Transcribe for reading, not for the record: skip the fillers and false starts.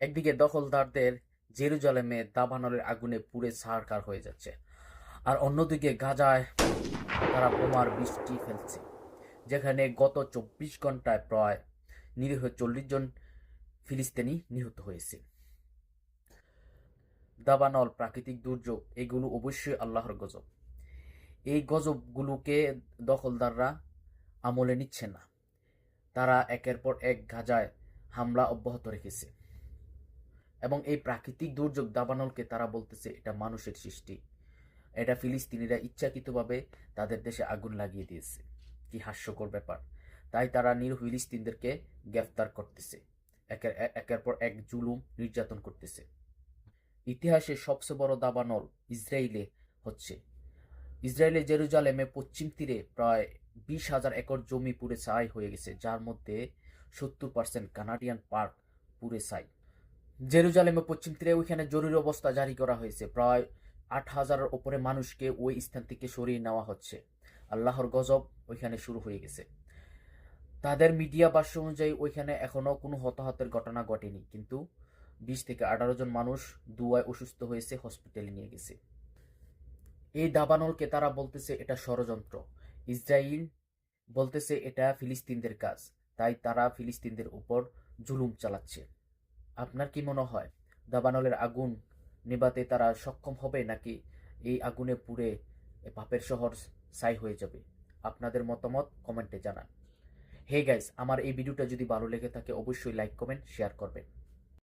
একদিকে দখলদারদের জেরুজালেমে দাবানলের আগুনে পুড়ে ছারখার হয়ে যাচ্ছে, আর অন্যদিকে গাজায় তারা বোমার বৃষ্টি ফেলছে, যেখানে গত 24 ঘন্টায় প্রায় নিরীহ 40 জন ফিলিস্তিনি নিহত হয়েছে। দাবানল, প্রাকৃতিক দুর্যোগ, এগুলো অবশ্যই আল্লাহর গজব। এই গজবগুলোকে দখলদাররা আমলে নিচ্ছে না। তারা একের পর এক গাজায় হামলা অব্যাহত রেখেছে, এবং এই প্রাকৃতিক দুর্যোগ দাবানলকে তারা বলতেছে এটা মানুষের সৃষ্টি, এটা ফিলিস্তিনিরা ইচ্ছাকৃতভাবে তাদের দেশে আগুন লাগিয়ে দিয়েছে। কি হাস্যকর ব্যাপার! তাই তারা নিরীহ ফিলিস্তিনদেরকে গ্রেফতার করতেছে, একের পর এক জুলুম নির্যাতন করতেছে। ইতিহাসের সবচেয়ে বড় দাবানল ইসরায়েলে হচ্ছে। ইসরায়েলের জেরুজালেমে পশ্চিম তীরে প্রায় 20,000 একর জমি পুড়ে ছাই হয়ে গেছে, যার মধ্যে 70% কানাডিয়ান পার্ক পুড়ে ছাই। জেরুজালেমে পশ্চিম তীরে ওইখানে জরুরি অবস্থা জারি করা হয়েছে। প্রায় 8,000-এর ওপরে মানুষকে ওই স্থান থেকে সরিয়ে নেওয়া হচ্ছে। আল্লাহর গজব ওইখানে শুরু হয়ে গেছে। তাদের মিডিয়া ভাষ্য অনুযায়ী ওইখানে এখনো কোনো হতাহতের ঘটনা ঘটেনি, কিন্তু 20 থেকে 18 জন মানুষ দুয়ায় অসুস্থ হয়েছে, হসপিটালে নিয়ে গেছে। এই দাবানলকে তারা বলতেছে এটা ষড়যন্ত্র। ইসরায়েল বলতেছে এটা ফিলিস্তিনদের কাজ, তাই তারা ফিলিস্তিনদের উপর জুলুম চালাচ্ছে। আপনার কি মনে হয় দাবানলের আগুন নেভাতে তারা সক্ষম হবে, নাকি এই আগুনে পুড়ে পাপের শহর ছাই হয়ে যাবে? আপনাদের মতামত কমেন্টে জানান। হে গাইস, আমার এই ভিডিওটা যদি ভালো লেগে থাকে অবশ্যই লাইক, কমেন্ট, শেয়ার করবেন।